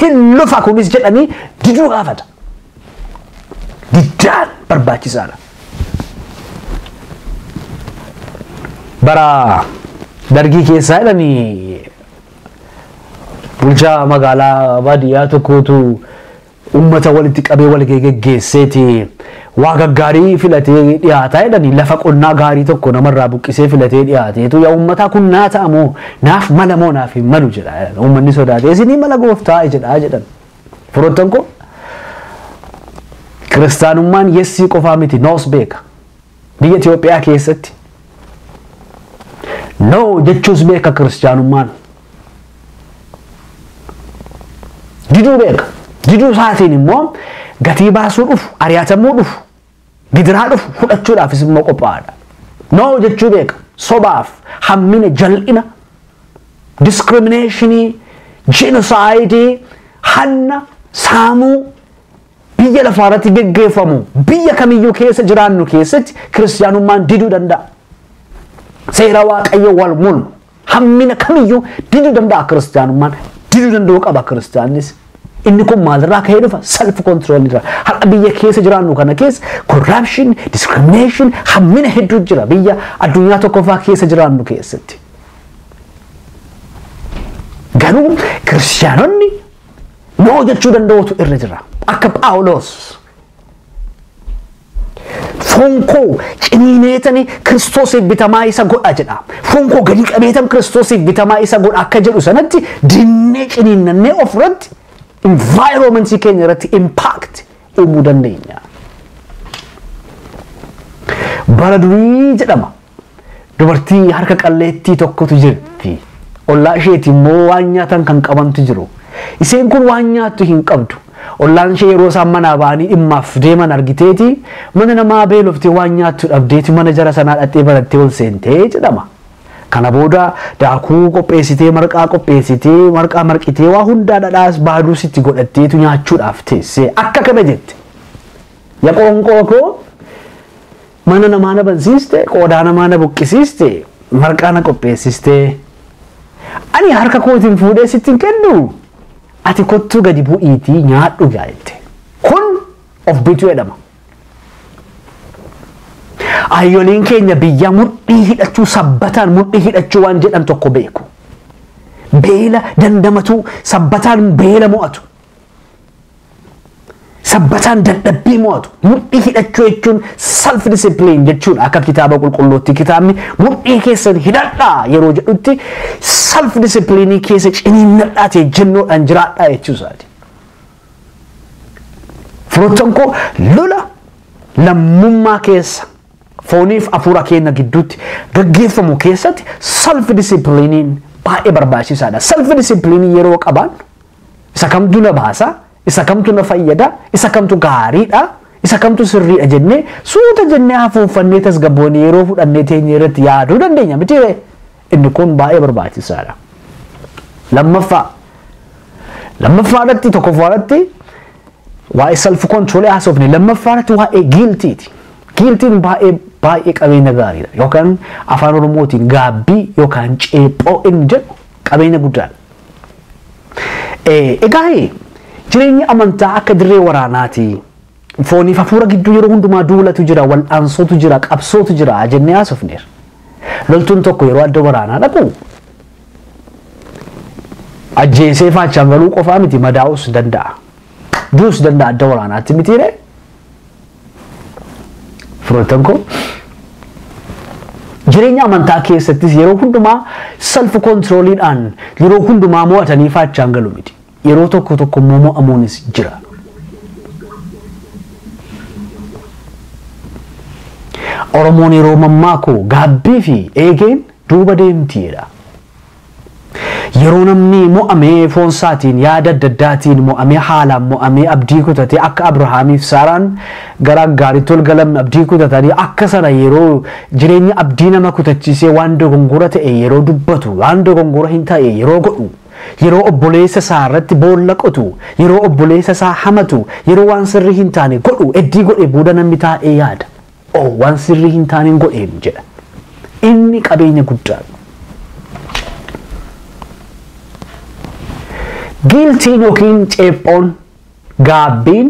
Hin lufa kunis jedhanii diduu gaafata. Diddaan barbaachisaadha. Bara dargii keessaa jedhanii bulchaa magaalaa baadiyyaa tokkotu ummata walitti qabee wal geggeesseeti waa gaggaarii filatee dhiyaataa jedhanii lafa qonnaa gaarii tokko namarraa buqqisee filatee dhiyaateetu yaa ummataa kun naa ta'amoo naaf mala moo naaf hin malu jedha. Ummanni sodaatee isinii mala gooftaa jedhan. Firoottan koo kiristaanummaan yessii qofaa miti noos beeka. Biyya Itoophiyaa keessatti no jechuus beeka kiristaanummaan. diduu beeka. Diduu isaatiin immoo gatii baasuu dhufu, ari'atamuu dhufu, gidiraa dhufu fudhachuudhaafis immoo qophaa'aadha. No jechuu beeka. Sobaaf, hammina, jal'ina, discriminationii, genocide, hanna, saamuu biyya lafaarratti geggeeffamu biyya kamiyyuu keessa jiraannu keessatti kiristaanummaan diduu danda'a. Seera Waaqayyo wal mul'u hammina kamiyyuu diduu danda'a kiristaanummaan diduu danda'u qaba kiristaannis. Inni kun maalirraa ka'ee dhufa? Self control irraa. Har'a biyya keessa jiraannu kana keessa corruption, discrimination, hammina hedduu jira biyya addunyaa tokkoffaa keessa jiraannu keessatti. Garuu kiristaanonni no jechuu danda'utu irra jira. Akka Phaawulos foon koo ciniineetanii Kiristoosiif bitamaa isa godha jedha. Foon koo gadi qabeetan Kiristoosiif bitamaa isa godha akka jedhu sanatti dinnee ciniinnannee ofirratti environmentii keenya irratti impact uumuu dandeenya. Bara durii jedhama. Dubartii harka qalleettii tokkotu jirti. Ollaa isheetii immoo waan nyaatan kan qabantu jiru. Isheen kun waan nyaattu hin qabdu. Ollaan ishee yeroo isaan manaa ba'anii dhimmaaf deeman argiteeti mana namaa beeloftee waan nyaattu dhabdeeti mana jara sanaa dhattee barattee ol seentee jedhama. Kana booda daakuu qopheessitee marqaa qopheessitee marqaa marqitee waa hundaa dhadhaas baaduu sitti godhatteetu nyaachuudhaaf teessee akka kana jette. Ya qoonqoo koo mana namaa na bansiiste qoodaa namaa na buqqisiiste marqaa na qopheessiste. Ani harka kootiin fuudhee sittiin kennu. Ati kottu gadi bu'iitii nyaadhu jette. Kun of bituu jedhama. Ayyoliin keenya biyya mudhii hidhachuu sabbataan mudhii hidhachuu waan jedhan tokko beeku. Beela dandamatu sabbataan beela mo'atu. Sabbataan dadhabbii mo'atu. Mudhii hidhachuu jechuun self discipline jechuudha. Akka kitaaba qulqulluutti kitaabni mudhii keessan hidhadhaa yeroo jedhutti self discipline keessa ciniinnadhaa ta'e jennoodhaan jiraadhaa jechuusaati. Firoottan koo lola lammummaa keessa fooniif hafuura keenya gidduutti gaggeeffamu keessatti self disciplinein baay'ee barbaachisaadha. Self discipline yeroo qabaannu isa kamtu na baasa, isa kamtu na fayyada, isa kamtu gaariidha, isa kamtu sirriidha jennee suuta jennee hafuuffannee tasgabboonee yeroo fudhannee teenyee irratti yaaduu dandeenya miti. Inni kun baay'ee barbaachisaadha. Lammaffaadhaatti tokkoffaadhaatti waa'ee self control haasofne lammaffaadhaatti waa'ee guiltiiti. Guiltiin baay'ee qabeenya gaariidha yookaan afaan Oromootiin gaabbii yookaan ceephoo inni jedhu qabeenya guddaadha. Egaa jireenyi amantaa akka dirree waraanaati. Fooniif hafuura gidduu yeroo hundumaa duulatu jira, wal'aansootu jira, qabsootu jira jennee haasofneerra. Loltuun tokko yeroo adda waraanaa dhaqu ajjeesee faachaan galuu qofaa miti madaa'uus danda'a. Duus danda'a adda waraanaatti mitiire. Firoottan koo jireenya amantaa keessattis yeroo hundumaa self controliidhaan yeroo hundumaa mo'atanii faachaan galu miti. Yeroo tokko tokko mo'amuunis jira. Oromoon yeroo mammaakuu gaabbii fi eegeen duuba deemtiidha. Yeroo namni mo'amee foonsaatiin yaada adda addaatiin mo'amee haalaan mo'amee abdii kutatee akka Abrahaamiif Saaraan gara gaariitti ol galan abdii kutatanii akka sana yeroo jireenya abdii nama kutachiisee waan dogongora ta'e yeroo dubbatu waan dogongora hin ta'e yeroo godhu yeroo obboleessa isaa irratti boolla qotu yeroo obboleessa isaa hamatu yeroo waan sirrii hin taane godhu eddii godhe booda namni taa'ee yaada. Waan sirrii hin taaneen godheen jedha. Inni qabeenya guddaadha. Guiltiin yookiin ceephoon gaabbiin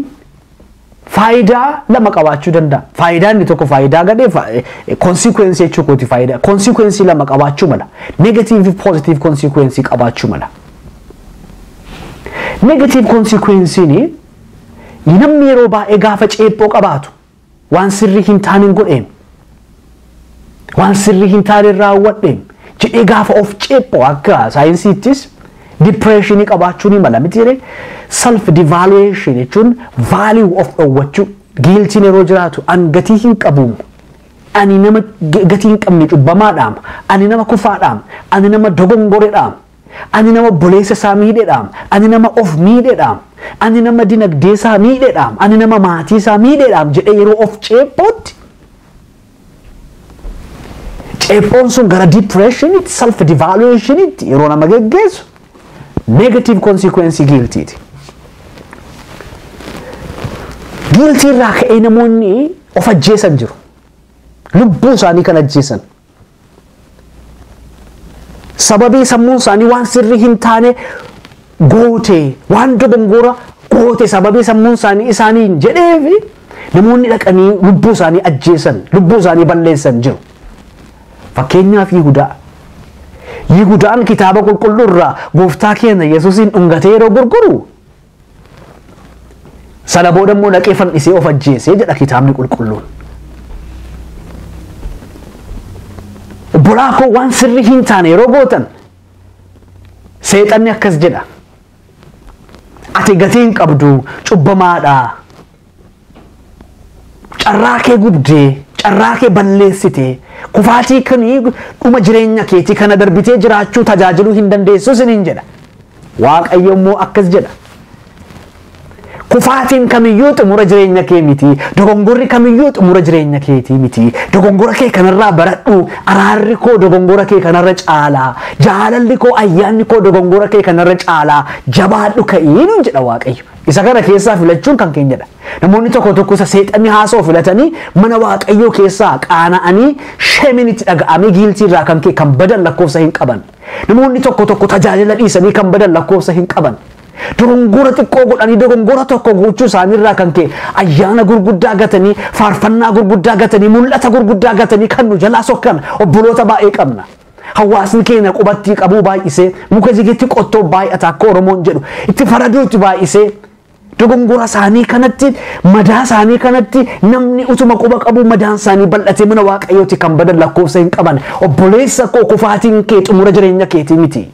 faayidaa lama qabaachuu danda'a. Faayidaan inni tokko faayidaa gadhee consequence jechuu kooti faayidaa. Consequence lama qabaachuu mala. Negative fi positive consequence qabaachuu mala. Negative consequence namni yeroo baay'ee gaafa ceephoo qabaatu waan sirrii hin taaneen godheen waan sirrii hin taaneen raawwadheen jedhee gaafa of ceephoo akka saayinsiittis depressionii qabaachuu ni mala miti. Self devaluation jechuun value of dhowwachuu guiltiin yeroo jiraatu an gatii hin qabu ani nama gatii hin qabne cubbamaadhaam ani nama kufaadhaam ani nama dogongoreedhaam ani nama obboleessa isaa miidheedhaam, ani nama of miidheedhaam, ani nama dinagdee isaa miidheedhaam, ani nama maatii isaa miidheedhaam jedhee yeroo of ceephootti ceephoon sun gara depressionitti, self devaluationitti yeroo nama geggeessu negative consequence guiltiiti. Guiltii irraa ka'ee namoonni of ajjeesan jiru. Lubbuu isaanii kan ajjeesan. Sababii sammuun isaanii waan sirrii hin taane goote, waan dogongora goote sababii sammuun isaanii hin jedheefi namoonni dhaqanii lubbuu isaanii ajjeesan, lubbuu isaanii balleessan jiru. Fakkeenyaaf Yihudaan kitaaba qulqulluu irraa gooftaa keenya Yesuusin dhungatee yeroo gurguru sana booda immoo dhaqee fannisee of ajjeesee jedha kitaabni qulqulluun. Obbolaa koo waan sirrii hin taane yeroo gootan seexanni akkas jedha. Ati gatii hin qabdu, cubbamaadha. Carraa kee gubdee, carraa kee balleessite, kufaatii kanii dhuma jireenya keetii kana darbitee jiraachuu tajaajiluu hin dandeessu isiniin jedha. Waaqayyo immoo akkas jedha. Kufaatiin kamiyyuu xumura jireenya kee miti, dogongorri kamiyyuu xumura jireenya keetii miti. Dogongora kee kanarraa baradhu, araarri koo dogongora kee kanarra caalaa, jaalalli koo ayyaanni koo dogongora kee kanarra caalaa, jabaadhu ka'ii jedha Waaqayyo. Isa kana keessaa filachuun kan keenyadha. Namoonni tokko tokko isa seexanni haasoo filatanii mana Waaqayyoo keessaa qaana'anii sheeminitti dhaga'amee giiltii irraa kan kee kan badan lakkoofsa hin qaban. Namoonni tokko tokko tajaajila dhiisanii kan badan lakkoofsa hin qaban. Dogongora xiqqoo godhanii dogongora tokko gochuu isaaniirraa kan kee ayyaana gurguddaa gatanii, faarfannaa gurguddaa gatanii, mul'ata gurguddaa gatanii kan nu jalaa sokkan obboloota baay'ee qabna. Hawaasni keenya qubattii qabuu baay'isee, muka jigitti qottoo baay'ata akka Oromoon jedhu itti faraduutti baay'isee dogongora isaanii kanatti, madaa isaanii kanatti namni utuma quba qabu madaan isaanii bal'atee mana Waaqayyooti kan badan lakkoofsa hin qaban. Obboleessa koo kufaatiin kee xumura jireenya keetii miti.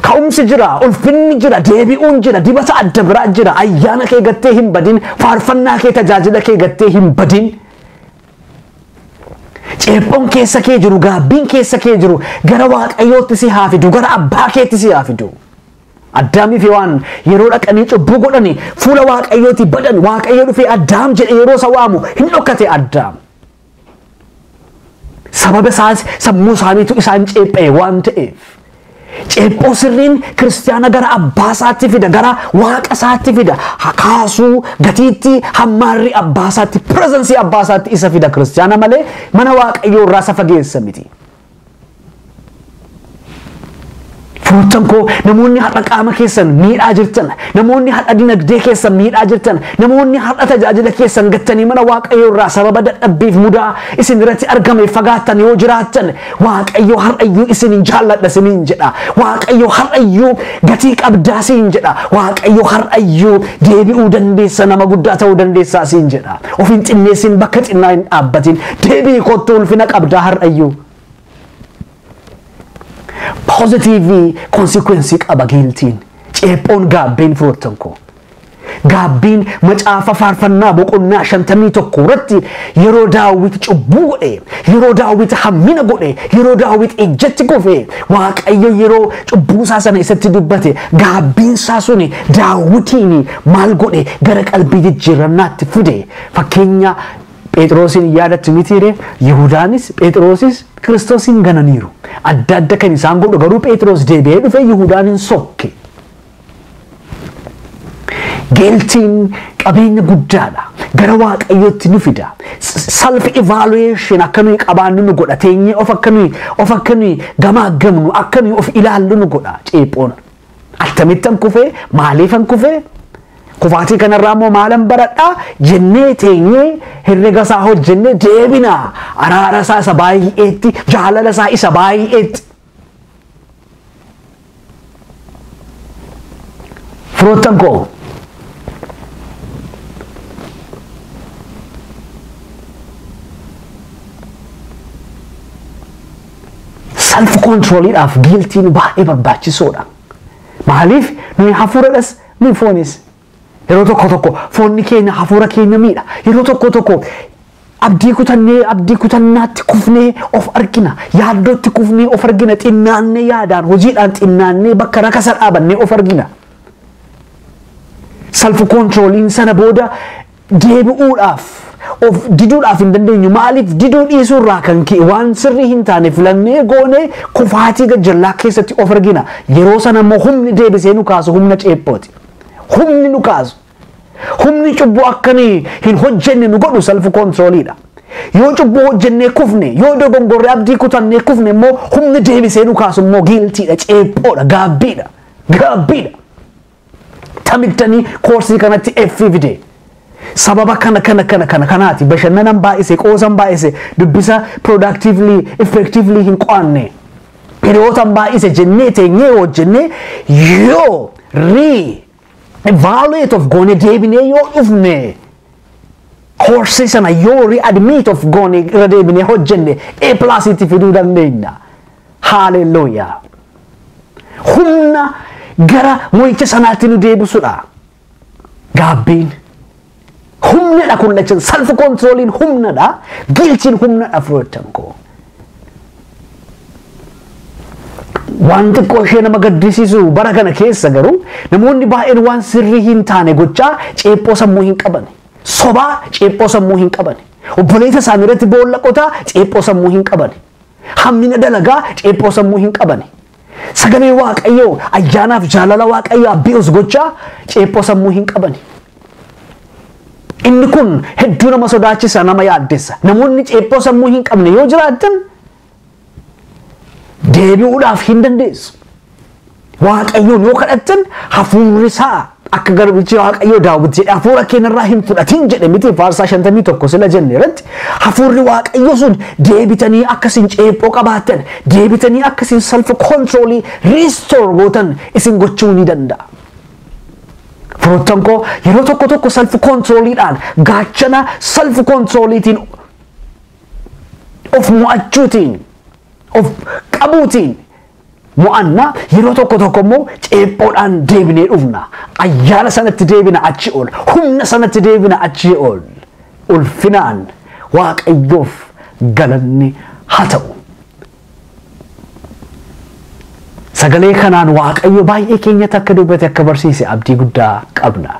Ka'umsi jira, ulfinni jira, deebi'uun jira, dibata adda biraa jira. Ayyaana kee gattee hin badin, faarfannaa kee tajaajila kee gattee hin badin. Ceephoon keessa kee jiru, gaabbiin keessa kee jiru gara Waaqayyootti si haa fidu, gara abbaa keetti si haa fidu. Addaamii fi waan yeroo dhaqanii cubbuu godhanii fuula Waaqayyooti badan, Waaqayyo dhufee Addaam jedhe yeroo isa waamu hin dhokkate Addaam. Sababa isaas sammuu isaaniitu isaan ceephee waan ta'eef. Ceephoo sirriin kiristaana gara abbaa isaatti fida, gara Waaqa isaatti fida. Kaasuu gatiitti hammaarri abbaa isaatti, pireezensii abbaa isaatti isa fida kiristaana malee mana Waaqayyoo irraa isa fageessa miti. Firoottan koo namoonni har'a qaama keessan miidhaa jirtan, namoonni har'a dinagdee keessan miidhaa jirtan, namoonni har'a tajaajila keessan gattanii mana Waaqayyoo irraa sababa dadhabbiif mudaa isin irratti argame fagaattan yoo jiraattan, Waaqayyo har'ayyuu isinin jaalladha isiniin jedha. Waaqayyo har'ayyuu gatii qabdaa siin jedha. Waaqayyo har'ayyuu deebi'uu dandeessa, nama guddaa ta'uu dandeessaa siin jedha. Of hin xinneessin, bakka xinnaa hin dhaabbatin, deebii kottuu ulfina qabdaa har'ayyuu. Positive consequence qaba guiltiin. Ceephoon gaabbiin firoottan koo. Gaabbiin macaafa faarfannaa boqonnaa 51 irratti yeroo Daawit cubbuu godhe, yeroo Daawit hammina godhe, yeroo Daawit ejjetti kufe, Waaqayyo yeroo cubbuu isaa sana isatti dubbate, gaabbiin isaa suni Daawitiin maal godhe gara qalbii jijjiirrannaatti fide. Fakkeenya Phexrosin yaadatti mitiire, Yihudaanis Phexrosis Kiristoosin gananiiru. Adda adda kan isaan godhu garuu Phexros deebi'ee dhufe Yihudaanin sokke. Guiltiin qabeenya guddaadha. Gara Waaqayyootti nu fida. Self evaluation akka nuyi qabaannu nu godha. Teenyee of akka nuyi gamaagamnu, akka nuyi of ilaallu nu godha. Ceephoon akkamittan kufee, maaliifan kufee? Kufaatii kanarraa immoo maalan baradhaa jennee teenyee herrega isaa hojjennee deebina. Araara isaa isa baay'eetti, jaalala isaa isa baay'eetti. Firoottan koo self controliidhaaf guiltiin baay'ee barbaachisoodha. Maaliif nuyi hafuuradhas nuyi foonis. Yeroo tokko tokko foonni keenya hafuura keenya miidha. Yeroo tokko tokko abdii kutannaatti kufnee of argina yaaddootti kufnee of argina xinnaannee yaadaan hojiidhaan xinnaannee bakka rakasa dhaabannee of argina self controlling sana booda deebi'uudhaaf of diduudhaaf hin dandeenyu maaliif diduu dhiisuurraa kan ka'e waan sirrii hin taane filannee goonee kufaatii gajjallaa keessatti of argina yeroo sana immoo humni deebisee nu kaasu humna ceephooti humni nu kaasu humni cubbuu akkanii hin hojjenne nu godhu self controlidha yoo cubbuu hojjennee kufne yoo dogongorree abdii kutannee kufne immoo humni deebisee nu kaasu immoo giiltiidha ceephoodha gaabbiidha tamittanii koorsii kanatti effivide sababa kanaati bashannanan baay'ise qoosan baay'ise dubbisa productively effectively hin qo'anne hiriyootan baay'ise jennee teenyee hojjennee yoo evaluate of gone deebinee yoo dhufne koorsii sana yoo readmit of gone irra deebinee hojjenne A+ itti fiduu dandeenya hallelujah humna gara mo'icha sanaatti nu deebisudha gaabbiin humna kun lachan self controlling humna guilty humna firoottan ko wanti qoshee nama gaddisiisu bara kana keessa garuu namoonni baay'een waan sirrii hin taane gochaa ceephoo sammuu hin qaban sobaa ceephoo sammuu hin qaban obboleessa isaanii irratti boolla qotaa ceephoo sammuu hin qaban hammina dalagaa ceephoo sammuu hin qaban sagalee waaqayyoo ayyaanaaf jaalala waaqayyoo abbi'us gochaa ceephoo sammuu hin qaban inni kun hedduu nama sodaachisa nama yaaddessa namoonni ceephoo sammuu hin qabne yoo jiraatan deebi'uudhaaf hin dandeessu waaqayyoon yoo kadhattan hafuurri isaa akka garbichi waaqayyoo Daawit jedhe hafuura keenyarraa hin fudhatin jedhe miti faarsaa 51 sila jenne irratti hafuurri waaqayyoo sun deebitanii akkasiin ceephoo qabaattan deebitanii akkasiin self controlii restore gootan isin gochuu ni danda'a firoottan koo yeroo tokko self controliidhaan gaachana self controliitiin of mo'achuutiin of qabuutiin mo'anna yeroo tokko immoo ceephoodhaan deebinee dhufna ayyaana sanatti deebina achi ol humna sanatti deebina achi ol ulfinaan waaqayyoof galanni haa ta'u sagalee kanaan waaqayyo baay'ee keenyatti akka dubbate akka barsiise abdii guddaa qabna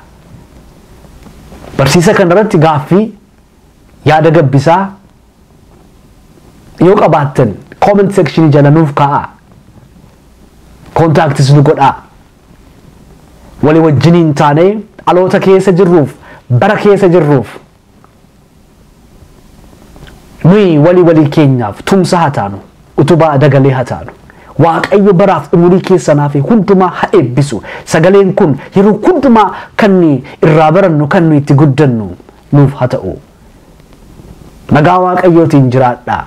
barsiisa kanarratti gaaffii yaada gabbisaa yoo qabaattan comment section jala nuuf kaa'a contacts nu godhaa walii wajjiniin taanee dhaloota keessa jirruuf bara keessa jirruuf nuyi walii keenyaaf tumsa haa taanu utubaa dagalee haa taanu waaqayyo baraaf umurii keessanaa fi hundumaa haa eebbisu sagaleen kun yeroo hundumaa kan irraa barannu kan itti guddannu nuuf haa ta'u nagaa waaqayyootiin jiraadhaa